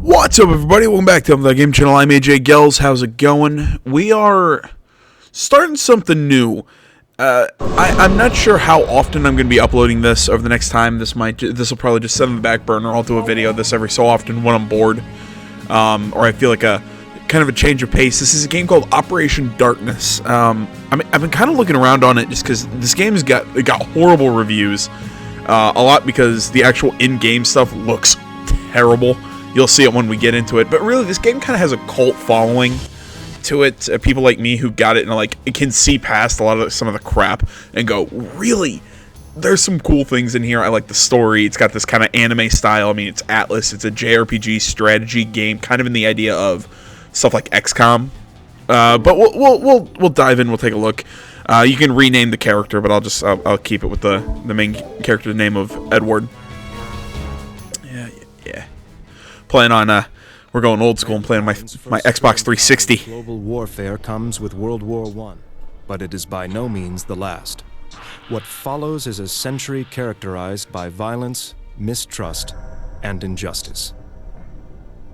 What's up, everybody? Welcome back to the Game Channel. I'm AJ Gels. How's it going? We are starting something new. I'm not sure how often I'm going to be uploading this over the next time. This will probably just sit on the back burner. I'll do a video of this every so often when I'm bored, or I feel like a kind of a change of pace. This is a game called Operation Darkness. I've been kind of looking around on it just because this game's got horrible reviews. A lot because the actual in-game stuff looks terrible. You'll see it when we get into it, but really this game kind of has a cult following to it. People like me who got it and it can see past a lot of some of the crap and go, really? There's some cool things in here. I like the story. It's got this kind of anime style. I mean, it's Atlas. It's a JRPG strategy game, kind of in the idea of stuff like XCOM. But we'll dive in. We'll take a look. You can rename the character, but I'll keep it with the main character name of Edward. Yeah. Playing on, we're going old school and playing my Xbox 360. Global warfare comes with World War I, but it is by no means the last. What follows is a century characterized by violence, mistrust, and injustice.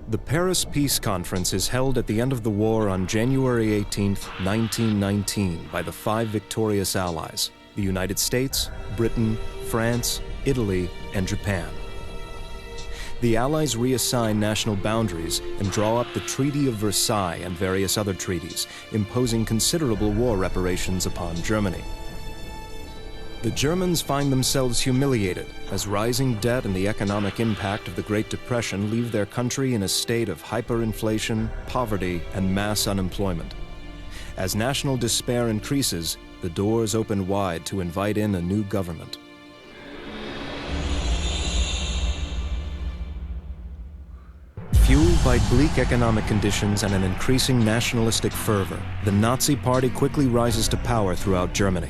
The Paris Peace Conference is held at the end of the war on January 18, 1919, by the five victorious allies: the United States, Britain, France, Italy, and Japan. The Allies reassign national boundaries and draw up the Treaty of Versailles and various other treaties, imposing considerable war reparations upon Germany. The Germans find themselves humiliated as rising debt and the economic impact of the Great Depression leave their country in a state of hyperinflation, poverty, and mass unemployment. As national despair increases, the doors open wide to invite in a new government. Fueled by bleak economic conditions and an increasing nationalistic fervor, the Nazi Party quickly rises to power throughout Germany.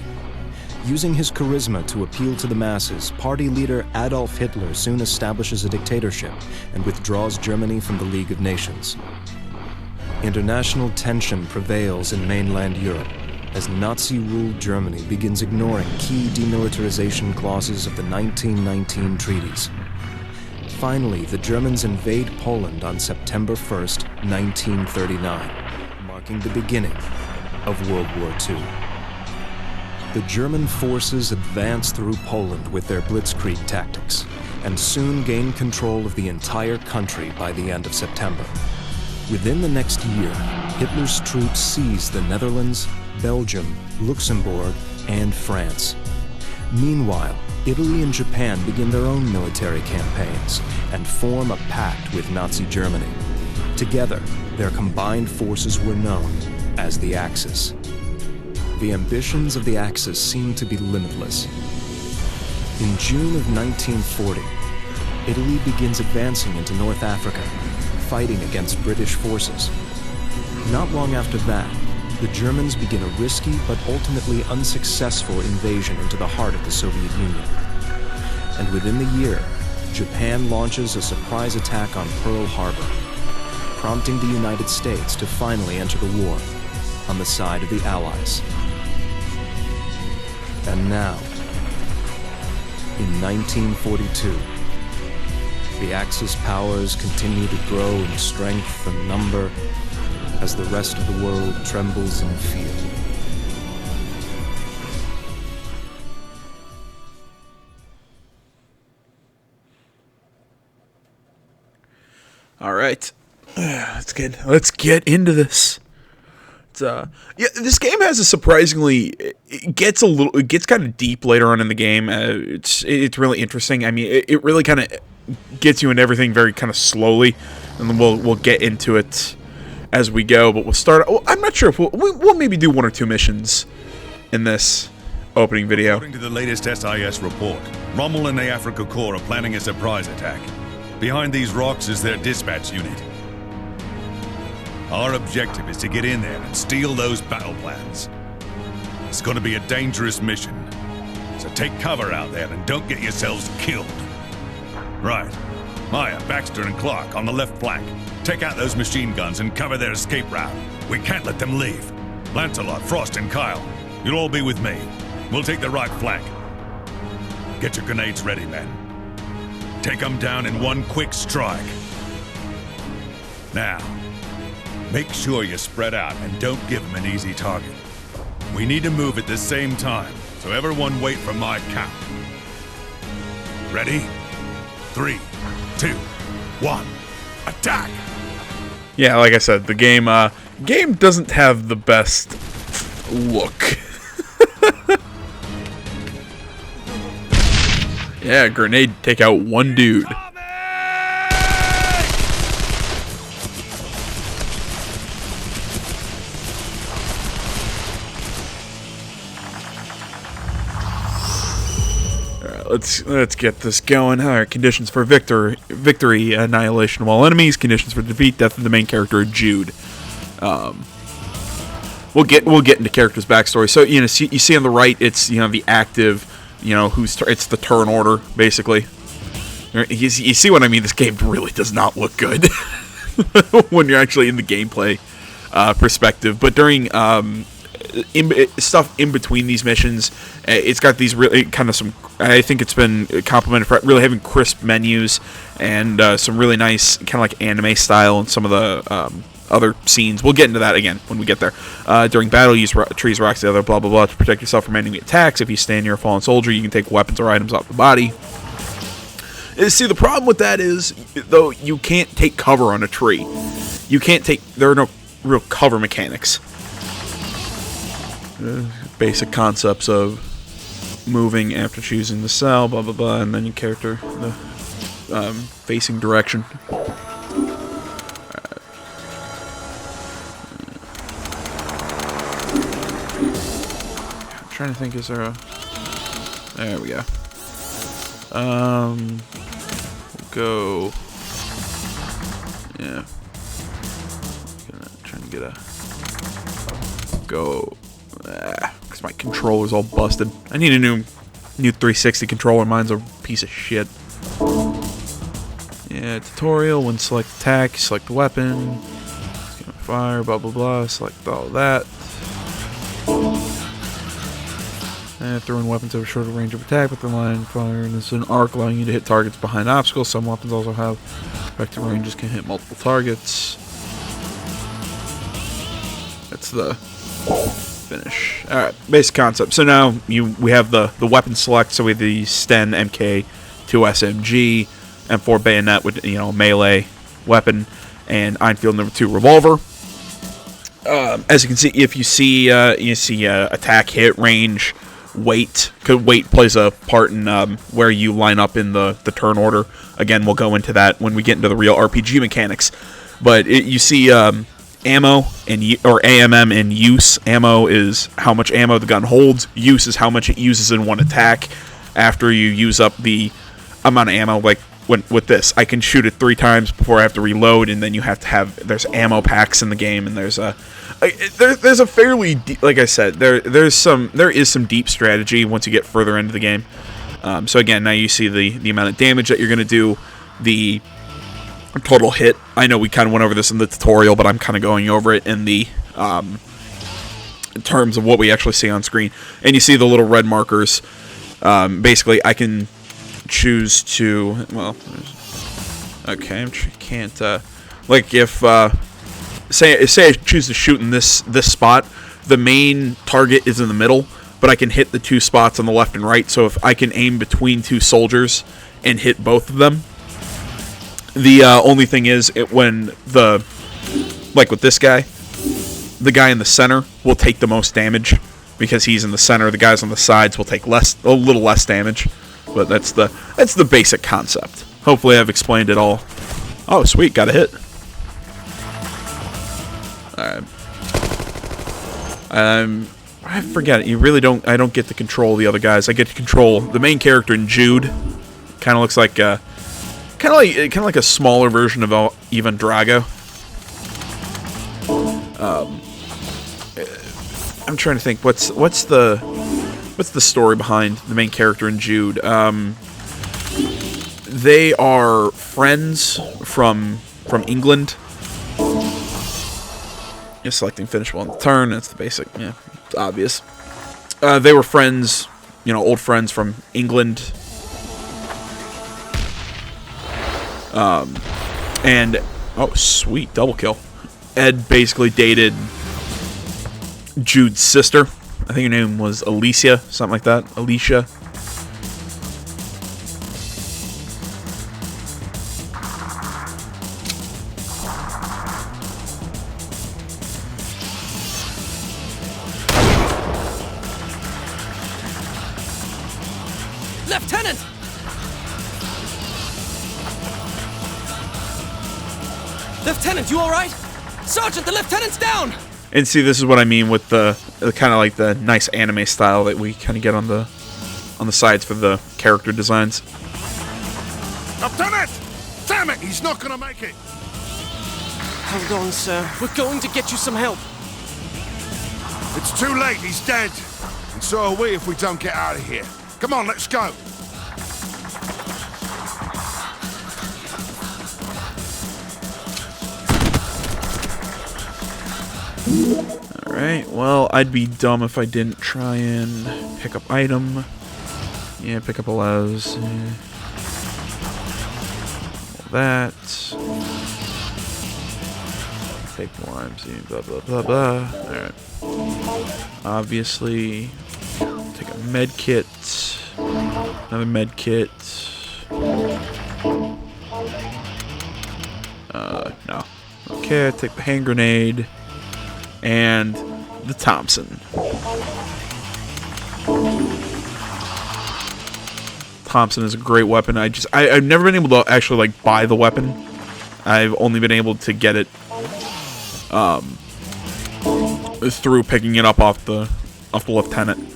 Using his charisma to appeal to the masses, party leader Adolf Hitler soon establishes a dictatorship and withdraws Germany from the League of Nations. International tension prevails in mainland Europe as Nazi-ruled Germany begins ignoring key demilitarization clauses of the 1919 treaties. Finally, the Germans invade Poland on September 1st, 1939, marking the beginning of World War II. The German forces advance through Poland with their blitzkrieg tactics, and soon gain control of the entire country by the end of September. Within the next year, Hitler's troops seize the Netherlands, Belgium, Luxembourg, and France. Meanwhile, Italy and Japan begin their own military campaigns and form a pact with Nazi Germany. Together, their combined forces were known as the Axis. The ambitions of the Axis seemed to be limitless. In June of 1940, Italy begins advancing into North Africa, fighting against British forces. Not long after that, the Germans begin a risky but ultimately unsuccessful invasion into the heart of the Soviet Union. And within the year, Japan launches a surprise attack on Pearl Harbor, prompting the United States to finally enter the war on the side of the Allies. And now, in 1942, the Axis powers continue to grow in strength and number as the rest of the world trembles in fear. All right, let's get into this. This game has a surprisingly, it gets kind of deep later on in the game. It's really interesting. I mean, it really kind of gets you in everything very kind of slowly, and then we'll get into it as we go. But we'll start. I'm not sure if we'll maybe do one or two missions in this opening video. According to the latest SIS report, Rommel and the Afrika Korps are planning a surprise attack. Behind these rocks is their dispatch unit. Our objective is to get in there and steal those battle plans. It's going to be a dangerous mission, so take cover out there and don't get yourselves killed. Right. Maya, Baxter, and Clark on the left flank. Take out those machine guns and cover their escape route. We can't let them leave. Lancelot, Frost, and Kyle, you'll all be with me. We'll take the right flank. Get your grenades ready, men. Take them down in one quick strike. Now, make sure you spread out and don't give them an easy target. We need to move at the same time, so everyone wait for my count. Ready? 3, 2, 1, attack! Yeah, like I said, the game doesn't have the best look. Yeah, grenade take out one dude. Let's get this going. All right, conditions for victory: annihilation of all enemies. Conditions for defeat: death of the main character, Jude. We'll get into characters' backstory. So you see on the right, it's the active, it's the turn order basically. You see what I mean? This game really does not look good when you're actually in the gameplay perspective. But during stuff in between these missions, it's got these really kind of some. I think it's been complimented for really having crisp menus and some really nice kind of like anime style and some of the other scenes. We'll get into that again when we get there. During battle, use trees, rocks, the other blah blah blah to protect yourself from enemy attacks. If you stand near a fallen soldier, you can take weapons or items off the body. See, the problem with that is, though, you can't take cover on a tree. You can't take. There are no real cover mechanics. Basic concepts of moving after choosing the cell, blah blah blah, and then your character, the facing direction. I'm trying to think, is there a... There we go. We'll go... Yeah. Trying to get a... Go... Because my controller's all busted. I need a new 360 controller. Mine's a piece of shit. Yeah, tutorial. When select attack, select the weapon. Fire, blah blah blah. Select all that. And throwing weapons have a shorter range of attack with the line fire, and this is an arc allowing you to hit targets behind obstacles. Some weapons also have effective ranges, can hit multiple targets. That's the finish. Alright, basic concept. So now we have the weapon select, so we have the Sten MK2 SMG, M4 bayonet with melee weapon, and Enfield #2 revolver. As you can see, if you see attack, hit, range, weight, because weight plays a part in where you line up in the turn order. Again, we'll go into that when we get into the real RPG mechanics. But you see ammo or AMM in use. Ammo is how much ammo the gun holds. Use is how much it uses in one attack. After you use up the amount of ammo, like with this, I can shoot it 3 times before I have to reload, and then you have to have, there's ammo packs in the game, and there's a fairly like I said, there is some deep strategy once you get further into the game. So again, now you see the amount of damage that you're going to do, the total hit. I know we kind of went over this in the tutorial, but I'm kind of going over it in the in terms of what we actually see on screen. And you see the little red markers. Basically, I can choose to, well, okay, I can't, like if, say I choose to shoot in this spot, the main target is in the middle, but I can hit the 2 spots on the left and right, so if I can aim between 2 soldiers and hit both of them. The only thing is, when like with this guy, the guy in the center will take the most damage, because he's in the center. The guys on the sides will take a little less damage. But that's the basic concept. Hopefully I've explained it all. Oh, sweet, got a hit. Alright. I forget it. I don't get to control the other guys. I get to control the main character in Jude. Kind of looks like kind of like a smaller version of Ivan Drago. I'm trying to think, what's the story behind the main character in Jude? They are friends from England. You're selecting finish on the turn. That's the basic. Yeah, it's obvious. They were friends, old friends from England. And Oh, sweet. Double kill. Ed basically dated Jude's sister. I think her name was Alicia, something like that. Alicia. Lieutenant! Lieutenant, you alright? Sergeant, the lieutenant's down! And see, this is what I mean with the kind of like the nice anime style that we kind of get on the sides for the character designs. Lieutenant! Damn it, he's not gonna make it! Hold on, sir. We're going to get you some help. It's too late, he's dead. And so are we if we don't get out of here. Come on, let's go. Alright, well, I'd be dumb if I didn't try and pick up item. Yeah, pick up allows. That. Take more items, blah, blah, blah, blah. Alright. Obviously, take a med kit. Another med kit. No. Okay, I take the hand grenade. And the Thompson. Thompson is a great weapon. I've never been able to actually like buy the weapon. I've only been able to get it through picking it up off the lieutenant.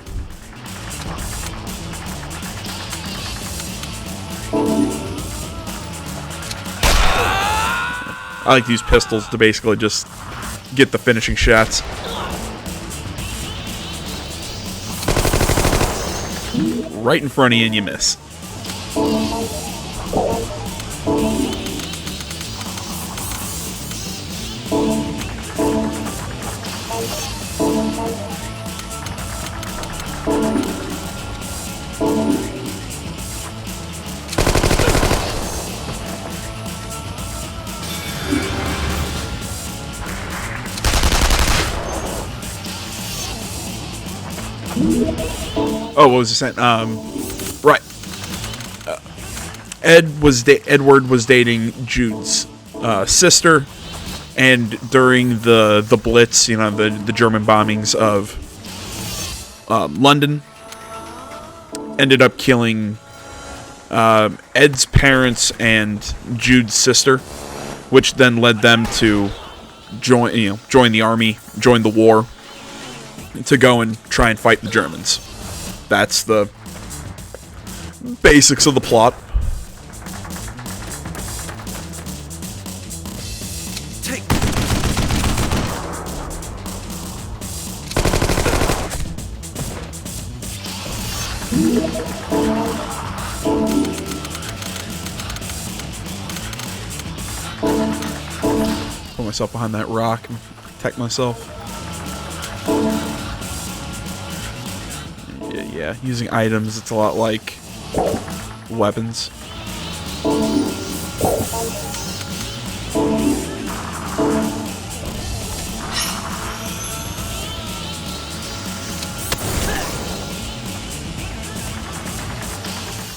I like to use pistols to basically just get the finishing shots. Right in front of you and you miss. Oh, what was I saying? Right. Edward was dating Jude's sister, and during the Blitz, you know, the German bombings of London, ended up killing Ed's parents and Jude's sister, which then led them to join the army, join the war, to go and try and fight the Germans. That's the basics of the plot. Take. Put myself behind that rock and protect myself. Yeah, using items, it's a lot like weapons.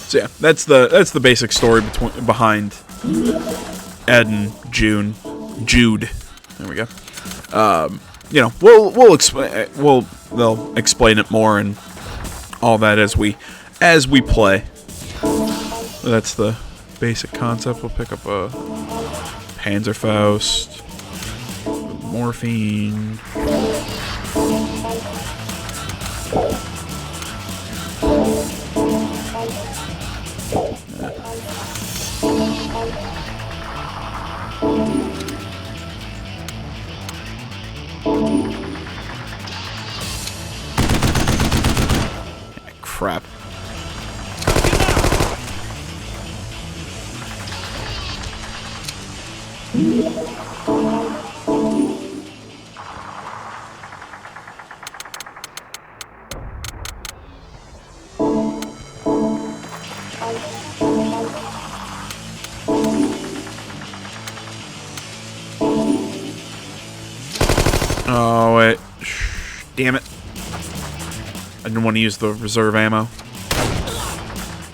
So yeah, that's the basic story behind Ed and Jude. There we go. You know, they'll explain it more and all that as we play. That's the basic concept. We'll pick up a Panzerfaust, morphine. Crap. Oh, wait. Damn it. I didn't want to use the reserve ammo.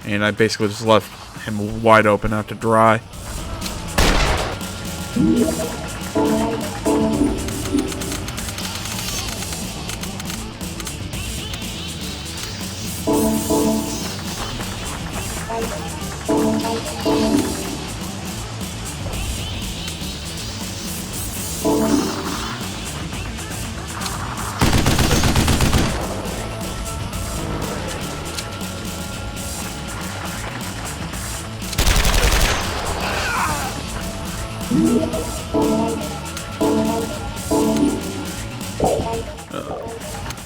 And I basically just left him wide open out to dry.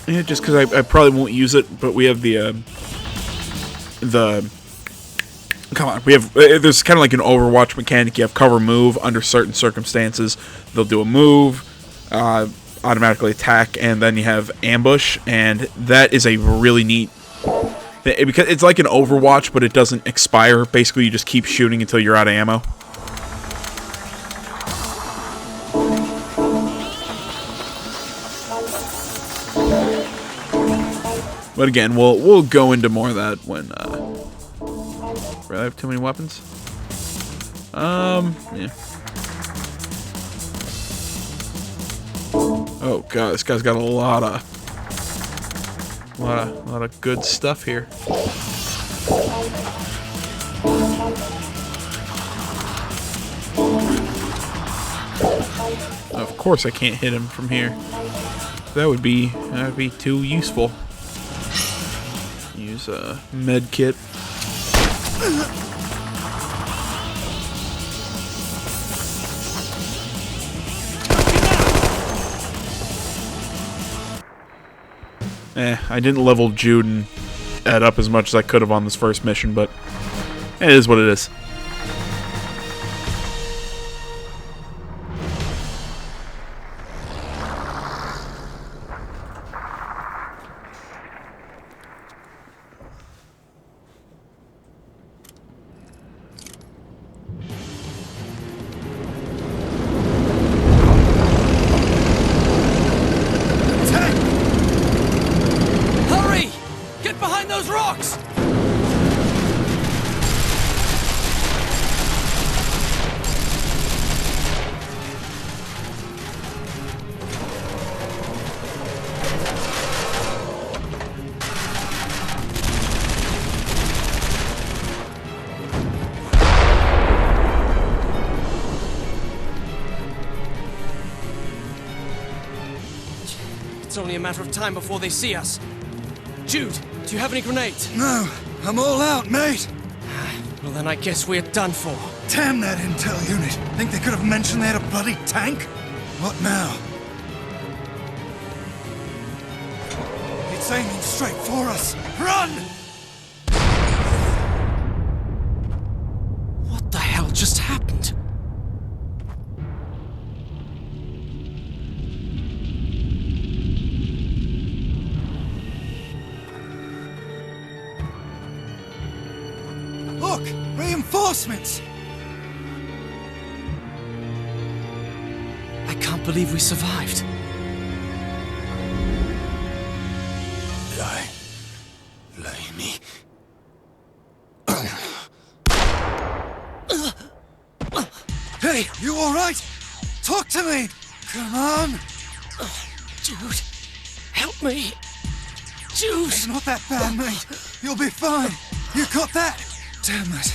Yeah, just because I probably won't use it, but we have come on, we have, there's kind of like an Overwatch mechanic. You have cover move. Under certain circumstances, they'll do a move, automatically attack, and then you have ambush, and that is a really neat, because it's like an Overwatch, but it doesn't expire. Basically, you just keep shooting until you're out of ammo. But again, we'll go into more of that when really have too many weapons. Yeah. Oh god, this guy's got a lot of good stuff here. Of course I can't hit him from here. That'd be too useful. Use a med kit. I didn't level Jude and Ed up as much as I could have on this first mission, but it is what it is. Hurry! Get behind those rocks! It's only a matter of time before they see us. Jude, do you have any grenades? No, I'm all out, mate. Well, then I guess we're done for. Damn that intel unit. Think they could have mentioned they had a bloody tank? What now? It's aiming straight for us. Run! What the hell just happened? Look! Reinforcements! I can't believe we survived. Lay me. Hey, you alright? Talk to me! Come on! Jude, help me. Jude! It's not that bad, mate. You'll be fine. You got that? Damn it.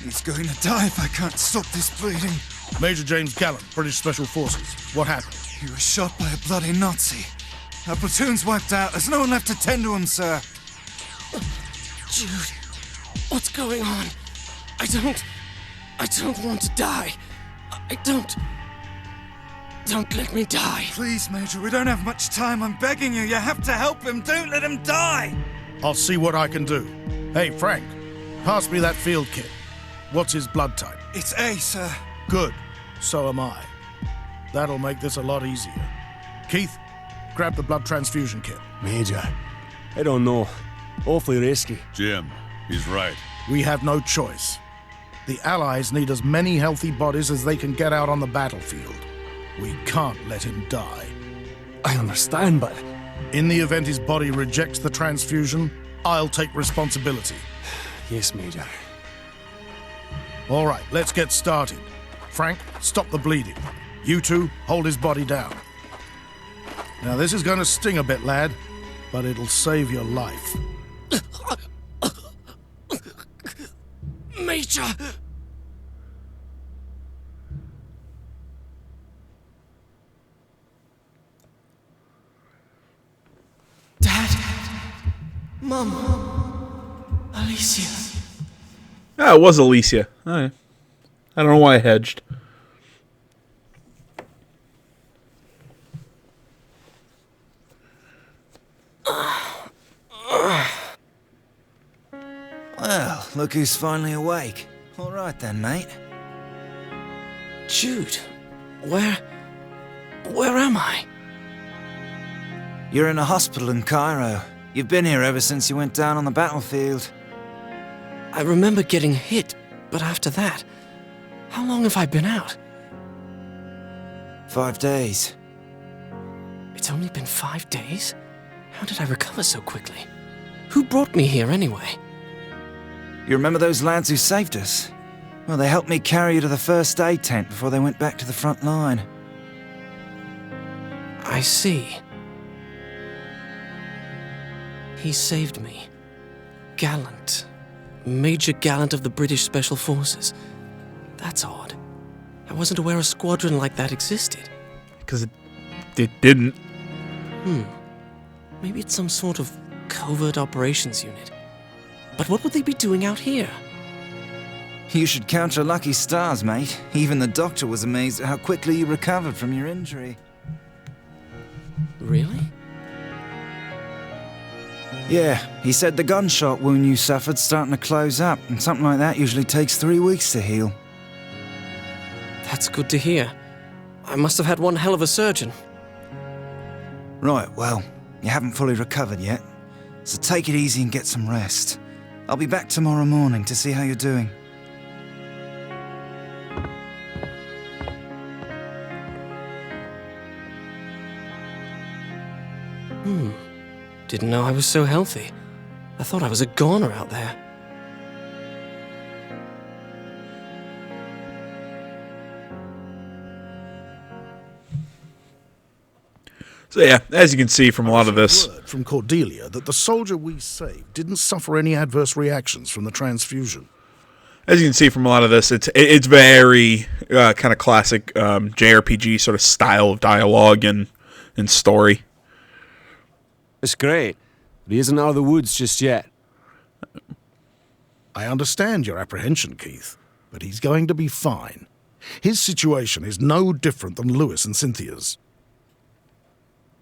He's going to die if I can't stop this bleeding. Major James Gallant, British Special Forces. What happened? He was shot by a bloody Nazi. Our platoon's wiped out. There's no one left to tend to him, sir. Jude, what's going on? I don't want to die. Don't let me die. Please, Major, we don't have much time. I'm begging you. You have to help him. Don't let him die. I'll see what I can do. Hey, Frank, pass me that field kit. What's his blood type? It's A, sir. Good. So am I. That'll make this a lot easier. Keith, grab the blood transfusion kit. Major, I don't know. Awfully risky. Jim, he's right. We have no choice. The Allies need as many healthy bodies as they can get out on the battlefield. We can't let him die. I understand, but... In the event his body rejects the transfusion, I'll take responsibility. Yes, Major. All right, let's get started. Frank, stop the bleeding. You two, hold his body down. Now, this is going to sting a bit, lad, but it'll save your life. Major! Dad? Mom? Alicia? Ah, it was Alicia. I don't know why I hedged. Well, look who's finally awake. All right then, mate. Jude, where am I? You're in a hospital in Cairo. You've been here ever since you went down on the battlefield. I remember getting hit, but after that, how long have I been out? 5 days. It's only been 5 days? How did I recover so quickly? Who brought me here anyway? You remember those lads who saved us? Well, they helped me carry you to the first aid tent before they went back to the front line. I see. He saved me. Gallant. Major Gallant of the British Special Forces. That's odd. I wasn't aware a squadron like that existed. Because it didn't. Maybe it's some sort of covert operations unit. But what would they be doing out here? You should count your lucky stars, mate. Even the doctor was amazed at how quickly you recovered from your injury. Really? Yeah, he said the gunshot wound you suffered's starting to close up, and something like that usually takes 3 weeks to heal. That's good to hear. I must have had one hell of a surgeon. Right, well, you haven't fully recovered yet, so take it easy and get some rest. I'll be back tomorrow morning to see how you're doing. Didn't know I was so healthy. I thought I was a goner out there. So yeah, as you can see from a lot of this, Word from Cordelia that the soldier we saved didn't suffer any adverse reactions from the transfusion. as you can see from a lot of this, it's very kind of classic JRPG sort of style of dialogue and story. It's great, but he isn't out of the woods just yet. I understand your apprehension, Keith, but he's going to be fine. His situation is no different than Lewis and Cynthia's.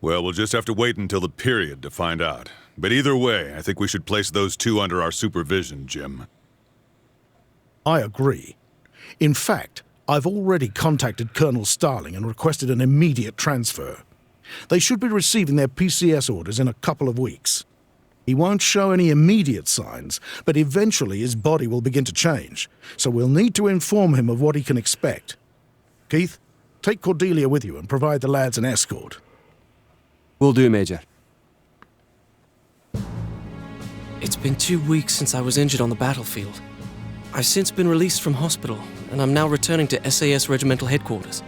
Well, we'll just have to wait until the period to find out. But either way, I think we should place those two under our supervision, Jim. I agree. In fact, I've already contacted Colonel Starling and requested an immediate transfer. They should be receiving their PCS orders in a couple of weeks. He won't show any immediate signs, but eventually his body will begin to change, so we'll need to inform him of what he can expect. Keith, take Cordelia with you and provide the lads an escort. Will do, Major. It's been 2 weeks since I was injured on the battlefield. I've since been released from hospital, and I'm now returning to SAS Regimental Headquarters.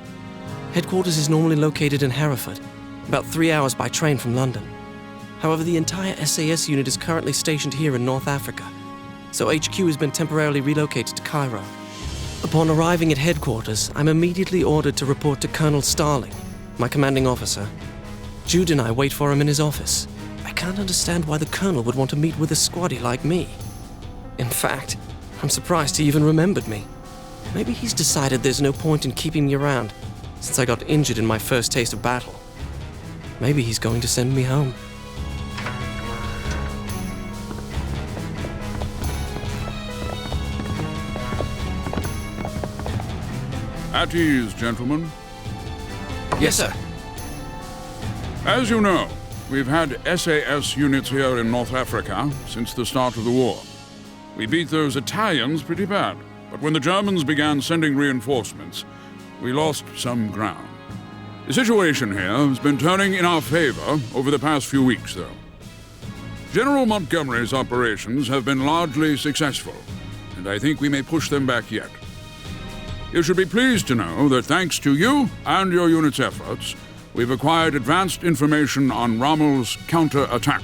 Headquarters is normally located in Hereford, about 3 hours by train from London. However, the entire SAS unit is currently stationed here in North Africa, so HQ has been temporarily relocated to Cairo. Upon arriving at headquarters, I'm immediately ordered to report to Colonel Starling, my commanding officer. Jude and I wait for him in his office. I can't understand why the Colonel would want to meet with a squaddy like me. In fact, I'm surprised he even remembered me. Maybe he's decided there's no point in keeping me around, since I got injured in my first taste of battle. Maybe he's going to send me home. At ease, gentlemen. Yes, sir. As you know, we've had SAS units here in North Africa since the start of the war. We beat those Italians pretty bad, but when the Germans began sending reinforcements, we lost some ground. The situation here has been turning in our favor over the past few weeks, though. General Montgomery's operations have been largely successful, and I think we may push them back yet. You should be pleased to know that thanks to you and your unit's efforts, we've acquired advanced information on Rommel's counter-attack,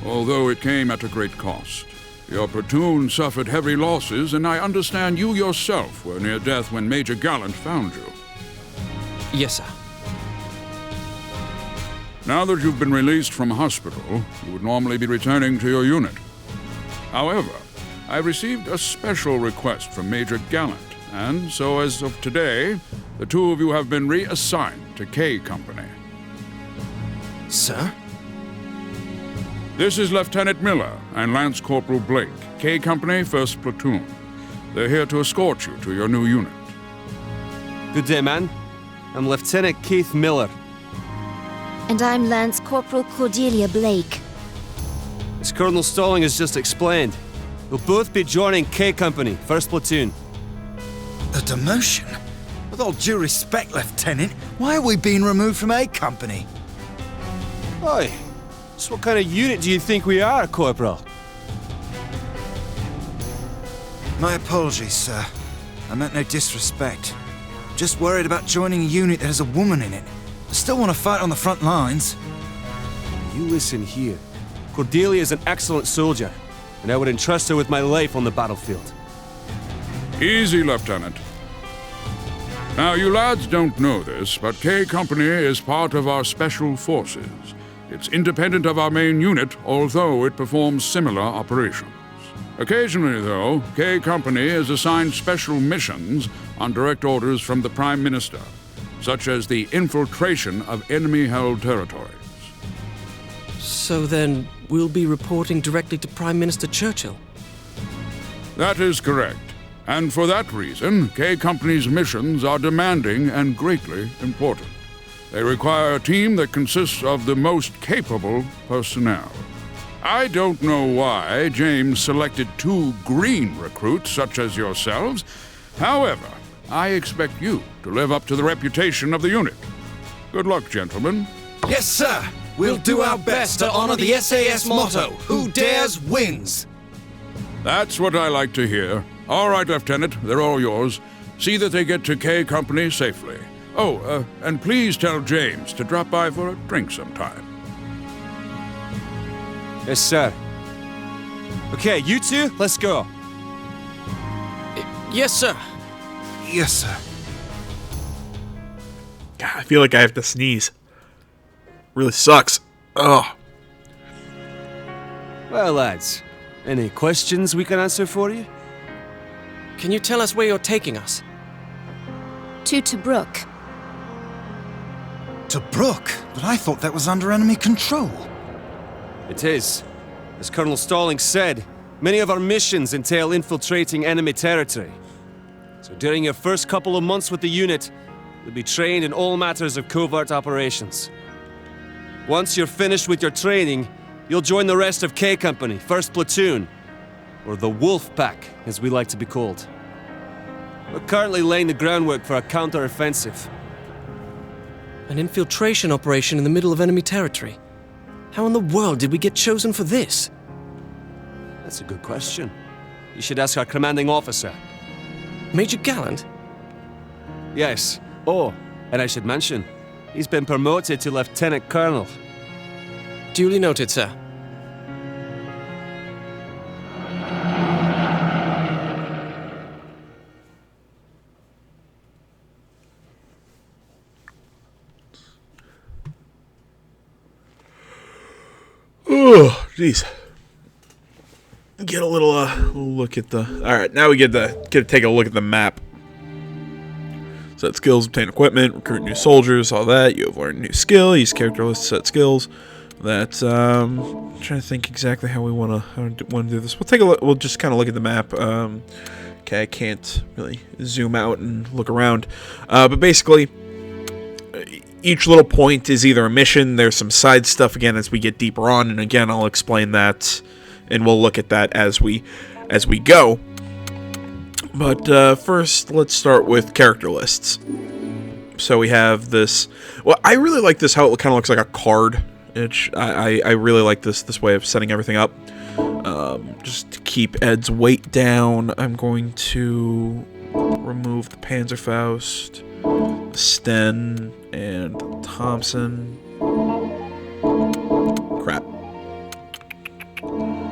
although it came at a great cost. Your platoon suffered heavy losses, and I understand you yourself were near death when Major Gallant found you. Yes, sir. Now that you've been released from hospital, you would normally be returning to your unit. However, I received a special request from Major Gallant, and so as of today, the two of you have been reassigned to K Company. Sir? This is Lieutenant Miller and Lance Corporal Blake, K Company, 1st Platoon. They're here to escort you to your new unit. Good day, man. I'm Lieutenant Keith Miller. And I'm Lance Corporal Cordelia Blake. As Colonel Stalling has just explained, we'll both be joining K Company, 1st Platoon. A demotion? With all due respect, Lieutenant, why are we being removed from A Company? Oi, so what kind of unit do you think we are, Corporal? My apologies, sir. I meant no disrespect. Just worried about joining a unit that has a woman in it. I still want to fight on the front lines. You listen here. Cordelia is an excellent soldier, and I would entrust her with my life on the battlefield. Easy, Lieutenant. Now, you lads don't know this, but K Company is part of our Special Forces. It's independent of our main unit, although it performs similar operations. Occasionally, though, K Company is assigned special missions on direct orders from the Prime Minister, such as the infiltration of enemy-held territories. So then, we'll be reporting directly to Prime Minister Churchill? That is correct. And for that reason, K Company's missions are demanding and greatly important. They require a team that consists of the most capable personnel. I don't know why James selected 2 green recruits such as yourselves. However, I expect you to live up to the reputation of the unit. Good luck, gentlemen. Yes, sir! We'll do our best to honor the SAS motto, "Who dares wins." That's what I like to hear. All right, Lieutenant, they're all yours. See that they get to K Company safely. Oh, and please tell James to drop by for a drink sometime. Yes, sir. Okay, you two, let's go. Yes, sir. Yes, sir. God, I feel like I have to sneeze. Really sucks. Ugh. Well, lads, any questions we can answer for you? Can you tell us where you're taking us? To Tobruk. Tobruk? But I thought that was under enemy control. It is. As Colonel Stalling said, many of our missions entail infiltrating enemy territory. So during your first couple of months with the unit, you'll be trained in all matters of covert operations. Once you're finished with your training, you'll join the rest of K Company, 1st Platoon, or the Wolf Pack, as we like to be called. We're currently laying the groundwork for a counter-offensive. An infiltration operation in the middle of enemy territory? How in the world did we get chosen for this? That's a good question. You should ask our commanding officer. Major Gallant? Yes. Oh, and I should mention, he's been promoted to Lieutenant Colonel. Duly noted, sir. Oh, jeez. Get a little look at the. All right, now we get to take a look at the map. Set skills, obtain equipment, recruit new soldiers, all that. You have learned new skill. Use character list to set skills. That's I'm trying to think exactly how we want to do this. We'll take a look. We'll just kind of look at the map. Okay, I can't really zoom out and look around, but basically, each little point is either a mission. There's some side stuff again as we get deeper on, and again I'll explain that, and we'll look at that as we go. But first, let's start with character lists. So we have this. Well, I really like this, how it kind of looks like a card. I really like this way of setting everything up. Just to keep Ed's weight down, I'm going to remove the Panzerfaust, the Sten, and the Thompson. Crap.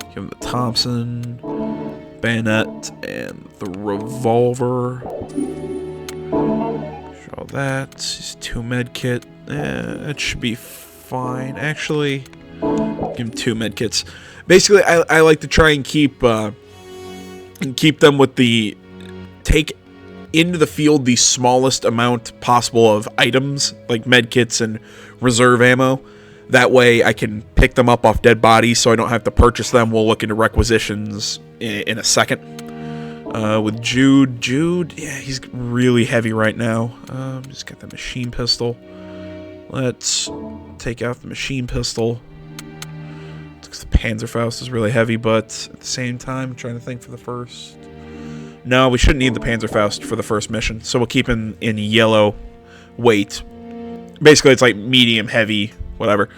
Give him the Thompson, bayonet, and the revolver. Show that. He's 2 med kit. That should be fine. Actually, give him 2 med kits. Basically, I like to try and keep them with the take into the field the smallest amount possible of items, like medkits and reserve ammo. That way I can pick them up off dead bodies so I don't have to purchase them. We'll look into requisitions in a second. With Jude, yeah, he's really heavy right now. Just got the machine pistol. Let's take out the machine pistol. The Panzerfaust is really heavy, but at the same time, I'm trying to think for the first... No, we shouldn't need the Panzerfaust for the first mission, so we'll keep him in yellow weight. Basically, it's like medium, heavy, whatever.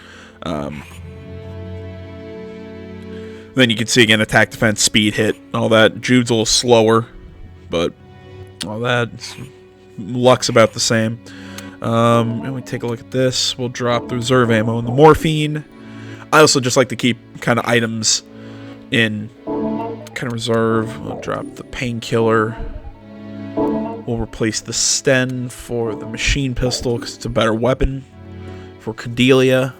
Then you can see again, attack, defense, speed, hit, all that. Jude's a little slower, but all that. Luck's about the same. And we take a look at this. We'll drop the reserve ammo and the morphine. I also just like to keep kind of items in kind of reserve. We'll drop the painkiller. We'll replace the Sten for the machine pistol because it's a better weapon for Cordelia.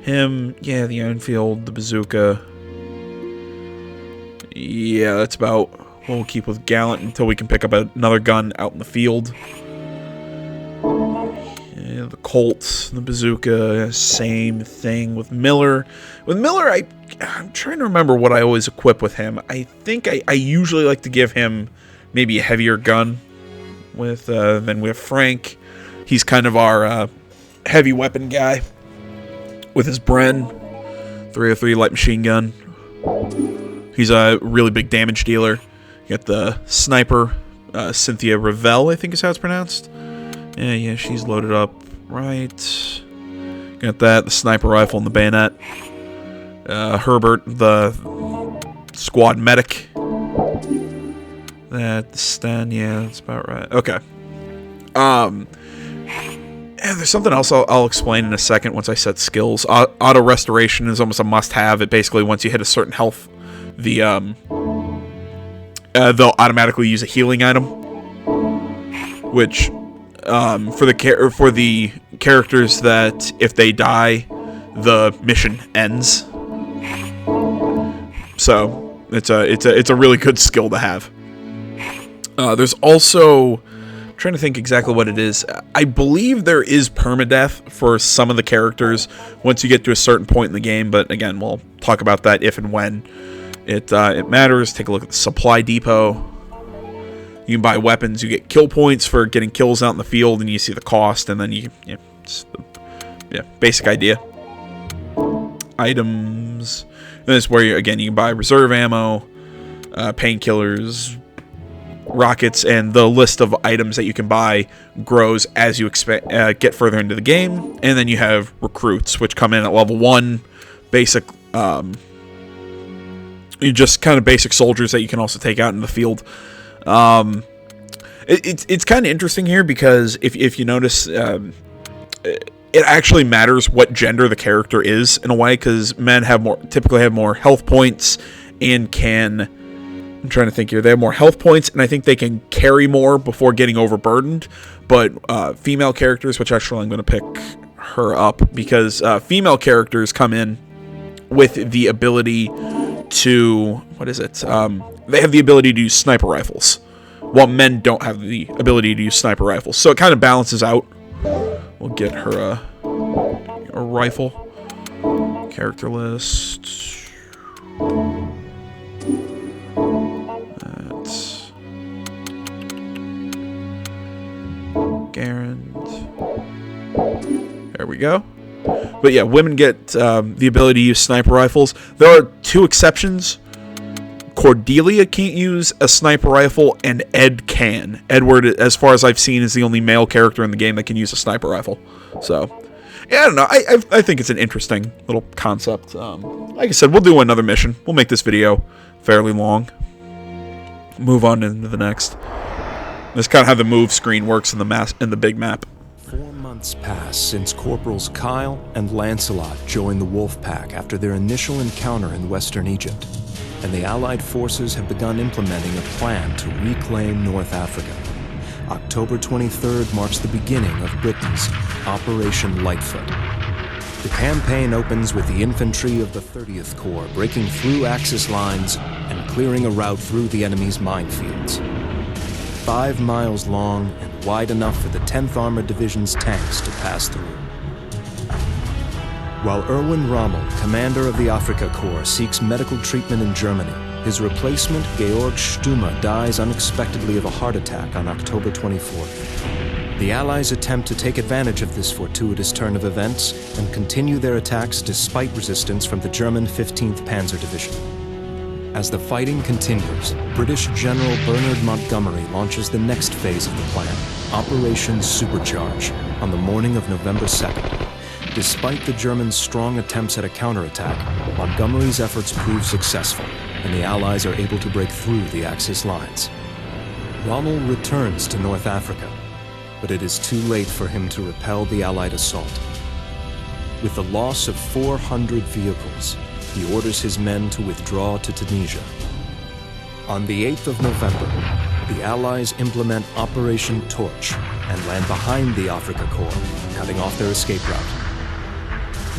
Him, yeah, the Enfield, the bazooka. Yeah, that's about what we'll keep with Gallant until we can pick up another gun out in the field. The Colt, the bazooka, same thing with Miller. With Miller, I'm trying to remember what I always equip with him. I think I usually like to give him maybe a heavier gun. Then we have Frank. He's kind of our heavy weapon guy with his Bren 303 light machine gun. He's a really big damage dealer. You got the sniper, Cynthia Revell, I think is how it's pronounced. Yeah, she's loaded up. Right. Got that, the sniper rifle and the bayonet. Herbert, the squad medic. That, the Sten, yeah, that's about right. Okay. And there's something else I'll explain in a second once I set skills. Auto restoration is almost a must-have. It basically, once you hit a certain health, they'll automatically use a healing item, which for the characters that if they die, the mission ends. So it's a really good skill to have. There's also, I'm trying to think exactly what it is. I believe there is permadeath for some of the characters once you get to a certain point in the game, but again, we'll talk about that if and when it matters. Take a look at the supply depot. You can buy weapons. You get kill points for getting kills out in the field, and you see the cost, and then basic idea. Items. And this is where you can buy reserve ammo, painkillers, rockets, and the list of items that you can buy grows as you get further into the game. And then you have recruits, which come in at level 1, basic. You just kind of basic soldiers that you can also take out in the field. It's kind of interesting here because if you notice, it actually matters what gender the character is in a way, because men typically have more health points and I'm trying to think here. They have more health points, and I think they can carry more before getting overburdened. But female characters, which actually I'm going to pick her up, because female characters come in with the ability to, they have the ability to use sniper rifles, while men don't have the ability to use sniper rifles. So it kind of balances out. We'll get her a rifle. Character list. That's Garand. There we go. But yeah, women get the ability to use sniper rifles. There are 2 exceptions. Cordelia can't use a sniper rifle, and Ed can. Edward, as far as I've seen, is the only male character in the game that can use a sniper rifle. So, yeah, I don't know. I think it's an interesting little concept. Like I said, we'll do another mission. We'll make this video fairly long. Move on into the next. That's kind of how the move screen works in the big map. 4 months pass since Corporals Kyle and Lancelot joined the Wolf Pack after their initial encounter in western Egypt, and the Allied forces have begun implementing a plan to reclaim North Africa. October 23rd marks the beginning of Britain's Operation Lightfoot. The campaign opens with the infantry of the 30th Corps breaking through Axis lines and clearing a route through the enemy's minefields. 5 miles long and wide enough for the 10th Armored Division's tanks to pass through. While Erwin Rommel, commander of the Afrika Corps, seeks medical treatment in Germany, his replacement, Georg Stumme, dies unexpectedly of a heart attack on October 24th. The Allies attempt to take advantage of this fortuitous turn of events and continue their attacks despite resistance from the German 15th Panzer Division. As the fighting continues, British General Bernard Montgomery launches the next phase of the plan, Operation Supercharge, on the morning of November 2nd. Despite the Germans' strong attempts at a counterattack, Montgomery's efforts prove successful, and the Allies are able to break through the Axis lines. Rommel returns to North Africa, but it is too late for him to repel the Allied assault. With the loss of 400 vehicles, he orders his men to withdraw to Tunisia. On the 8th of November, the Allies implement Operation Torch and land behind the Afrika Corps, cutting off their escape route.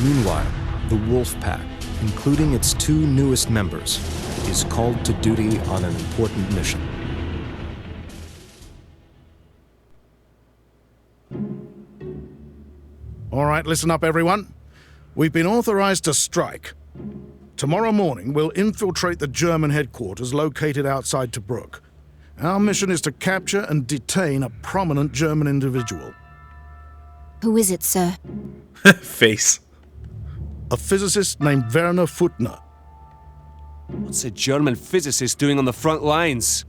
Meanwhile, the Wolf Pack, including its 2 newest members, is called to duty on an important mission. All right, listen up, everyone. We've been authorized to strike. Tomorrow morning, we'll infiltrate the German headquarters located outside Tobruk. Our mission is to capture and detain a prominent German individual. Who is it, sir? Face. A physicist named Werner Futtner. What's a German physicist doing on the front lines?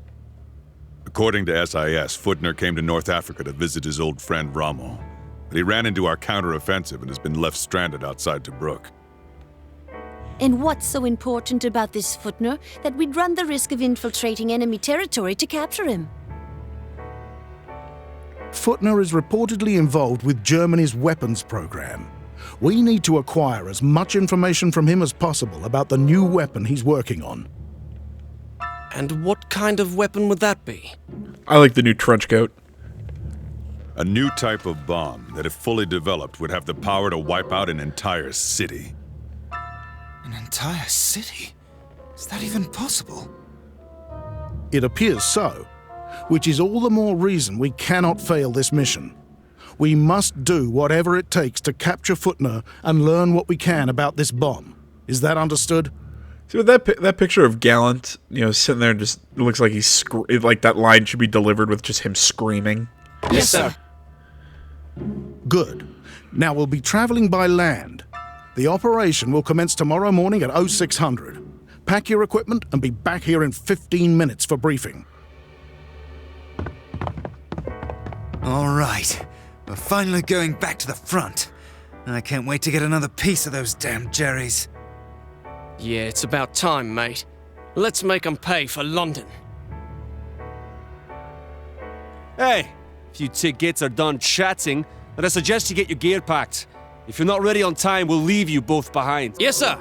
According to SIS, Futtner came to North Africa to visit his old friend Rommel. But he ran into our counteroffensive and has been left stranded outside Tobruk. And what's so important about this Futtner that we'd run the risk of infiltrating enemy territory to capture him? Futtner is reportedly involved with Germany's weapons program. We need to acquire as much information from him as possible about the new weapon he's working on. And what kind of weapon would that be? I like the new trench coat. A new type of bomb that, if fully developed, would have the power to wipe out an entire city. An entire city? Is that even possible? It appears so, which is all the more reason we cannot fail this mission. We must do whatever it takes to capture Futtner and learn what we can about this bomb. Is that understood? See, with that picture of Gallant, sitting there, just it looks like he's like that line should be delivered with just him screaming. Yes, sir. Good. Now we'll be traveling by land. The operation will commence tomorrow morning at 0600. Pack your equipment and be back here in 15 minutes for briefing. All right. We're finally going back to the front. And I can't wait to get another piece of those damn Jerrys. Yeah, it's about time, mate. Let's make 'em pay for London. Hey, if you tickets are done chatting, then I suggest you get your gear packed. If you're not ready on time, we'll leave you both behind. Yes, sir.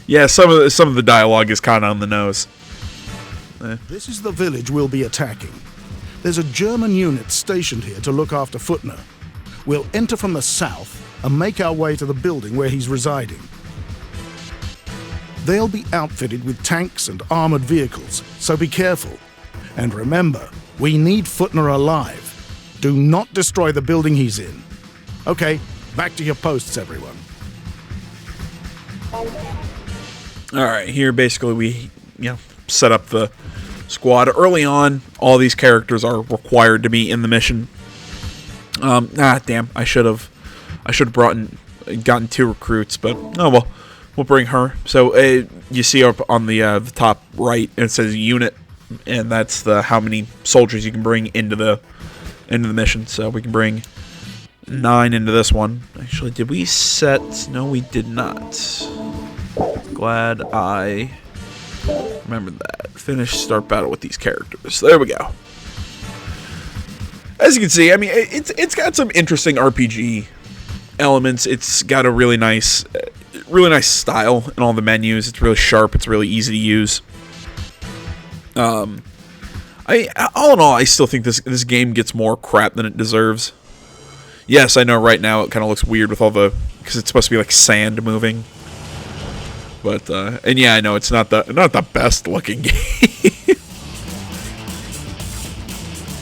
Yeah, some of the dialogue is kind of on the nose. This is the village we'll be attacking. There's a German unit stationed here to look after Futtner. We'll enter from the south and make our way to the building where he's residing. They'll be outfitted with tanks and armored vehicles, so be careful. And remember, we need Futtner alive. Do not destroy the building he's in. Okay, back to your posts, everyone. Alright, here basically we set up the squad. Early on, all these characters are required to be in the mission. Damn, I should have gotten 2 recruits, but oh well. we'll bring her. So you see up on the top right, it says unit, and that's the how many soldiers you can bring into the mission. So we can bring 9 into this one. Actually, did we set? No, we did not. Glad I remembered that. Finish start battle with these characters. There we go. As you can see, I mean, it's got some interesting RPG elements. It's got a really nice style in all the menus. It's really sharp. It's really easy to use. All in all, I still think this game gets more crap than it deserves. Yes, I know right now it kind of looks weird with all because it's supposed to be like sand moving. But and yeah, I know it's not the best looking game.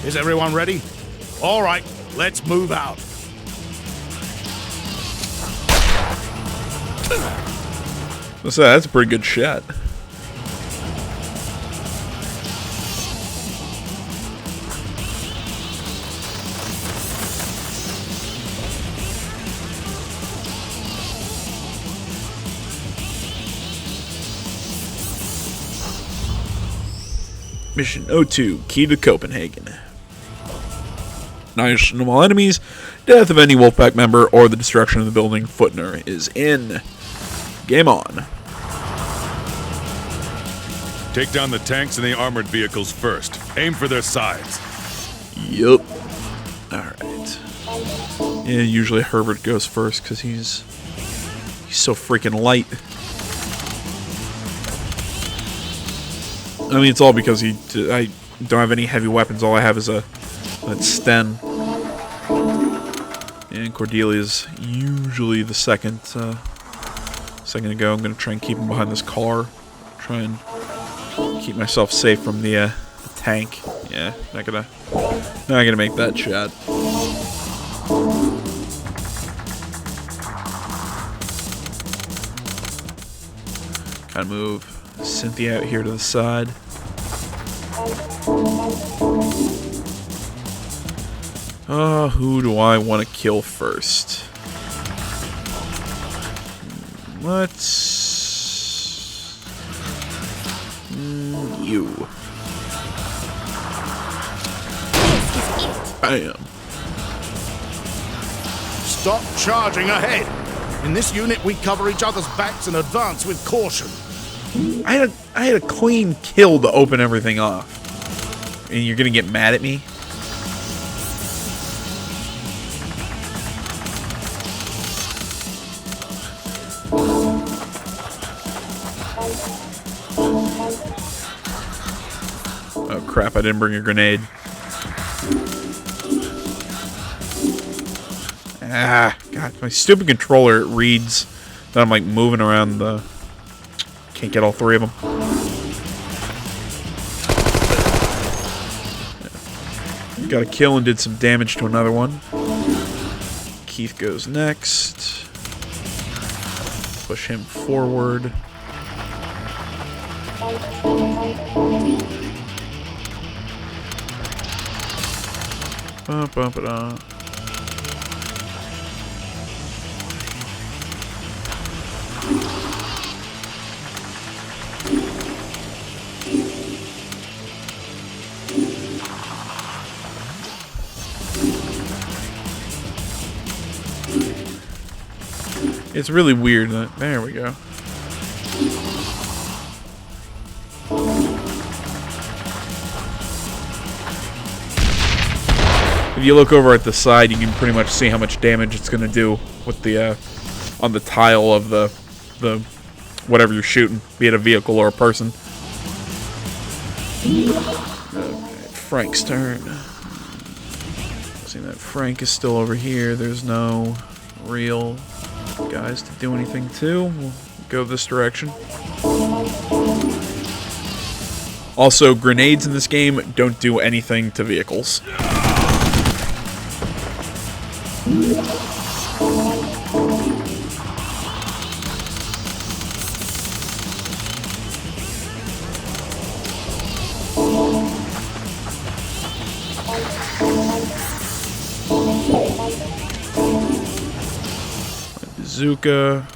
Is everyone ready? All right, let's move out. That's a pretty good shot. Mission 02, Key to Copenhagen. Annihilation of all enemies, death of any Wolfpack member, or the destruction of the building Footner is in. Game on. Take down the tanks and the armored vehicles first. Aim for their sides. Yup. Alright. Yeah, usually Herbert goes first because he's so freaking light. I mean, it's all because I don't have any heavy weapons. All I have is that Sten. And Cordelia's usually the second to go. I'm gonna try and keep him behind this car. Try and keep myself safe from the tank. Yeah, not gonna make that shot. Kind of move Cynthia out here to the side. Who do I want to kill first? Let's... you. Bam. Stop charging ahead. In this unit, we cover each other's backs and advance with caution. I had a clean kill to open everything off. And you're gonna get mad at me? Oh crap, I didn't bring a grenade. Ah, God, my stupid controller, it reads that I'm like moving around the... Can't get all 3 of them. Got a kill and did some damage to another one. Keith goes next. Push him forward. Ba-ba-ba-da. It's really weird. There we go. If you look over at the side, you can pretty much see how much damage it's going to do with the on the tile of the whatever you're shooting, be it a vehicle or a person. Okay, Frank's turn. See that Frank is still over here. There's no real guys to do anything to. We'll go this direction. Also, grenades in this game don't do anything to vehicles. Bazooka.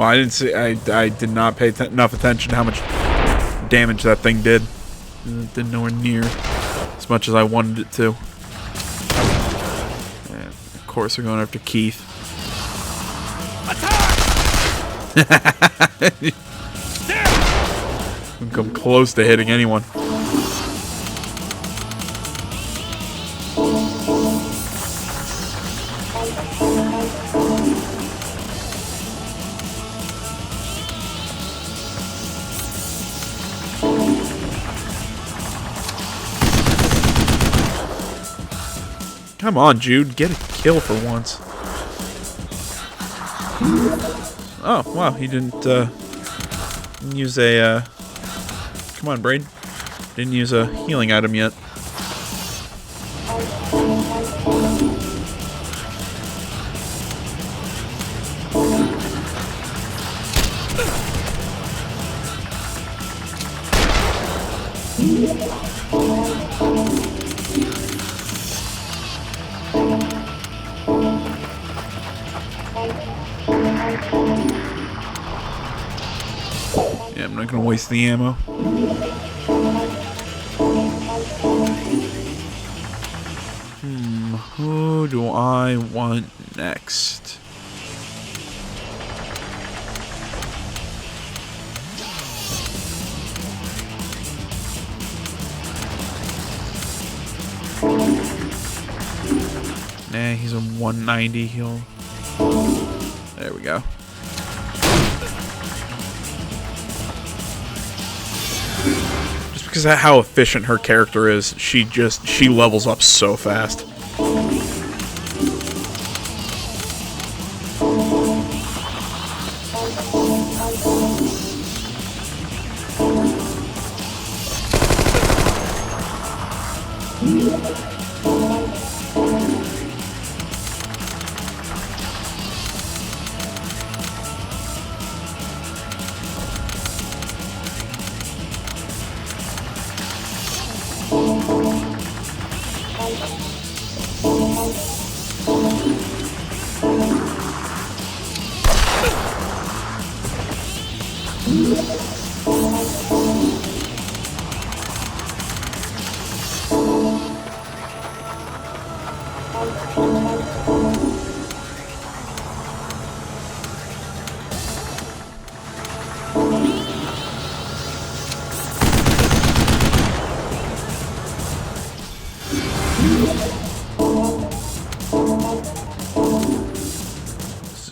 Well, I didn't see. I did not pay enough attention to how much damage that thing did. It did nowhere near as much as I wanted it to. And of course, they're going after Keith. Don't come close to hitting anyone. Come on, Jude. Get a kill for once. Oh, wow. He didn't use a... Come on, Braid. Didn't use a healing item yet. Yeah, I'm not gonna waste the ammo. Who do I want next? Nah, he's a 190 heal. There we go. Just because of how efficient her character is, she levels up so fast.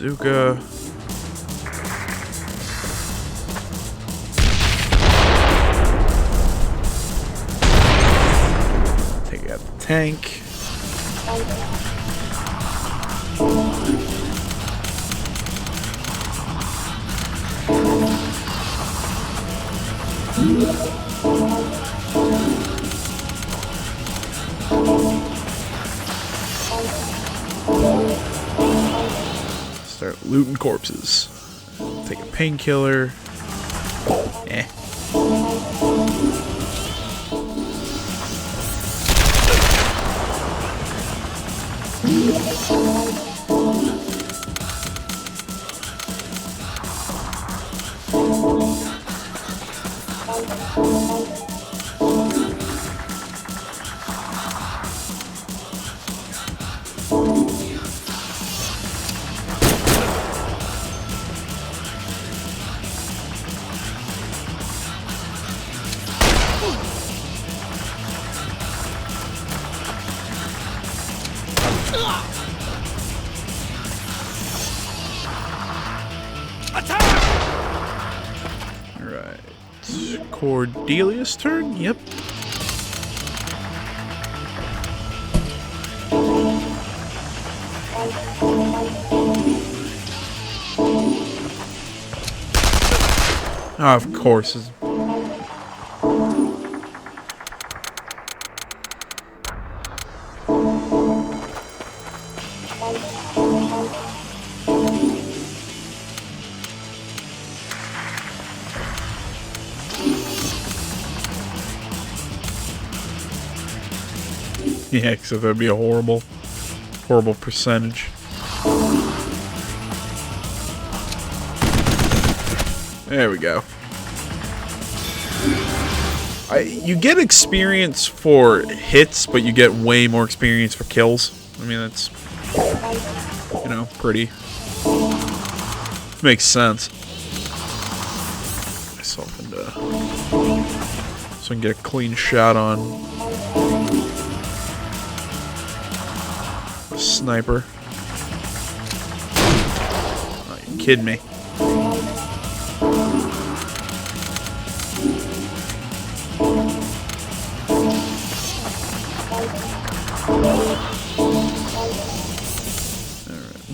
Zuka. Take out the tank. Start looting corpses. Take a painkiller. Eh. Alright. Cordelia's turn? Yep. Of course. Yeah, except that'd be a horrible percentage. There we go. You get experience for hits, but you get way more experience for kills. I mean, that's, you know, pretty. Makes sense. Myself into, so I can get a clean shot on a sniper. Oh, you kidding me?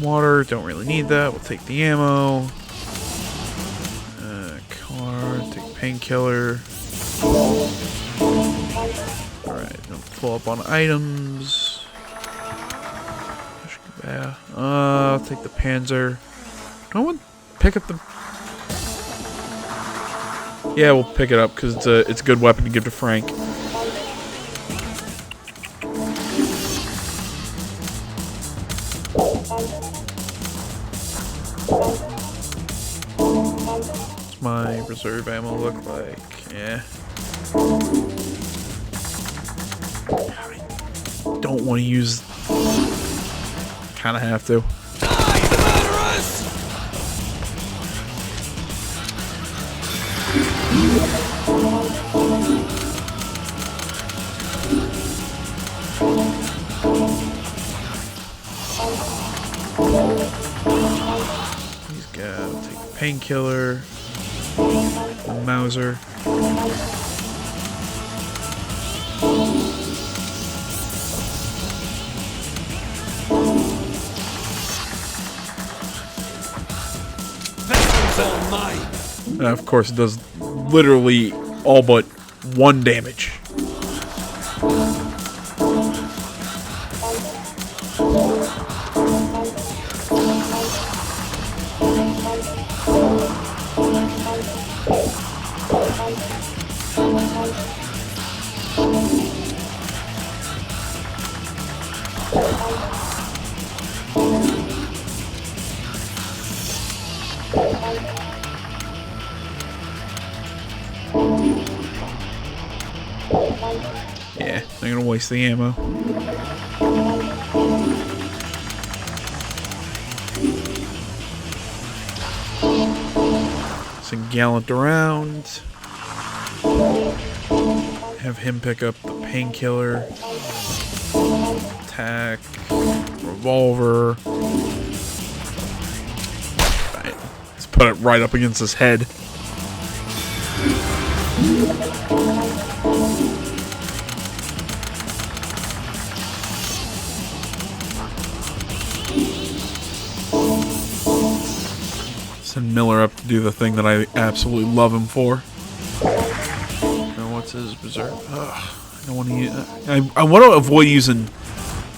Water, don't really need that. We'll take the ammo. Car, take painkiller. Alright, pull up on items. Yeah. I'll take the Panzer. No one pick up the. Yeah, we'll pick it up because it's a good weapon to give to Frank. What's my reserve ammo look like? Yeah. I don't want to use. Kind of have to. He's got to take the painkiller, the Mauser. Of course, it does literally all but 1 damage. Yeah, not gonna waste the ammo. So gallant around. Have him pick up the painkiller. Attack. Revolver. Right. Let's put it right up against his head. Send Miller up to do the thing that I absolutely love him for. Now, what's his reserve? I don't want to use. I want to avoid using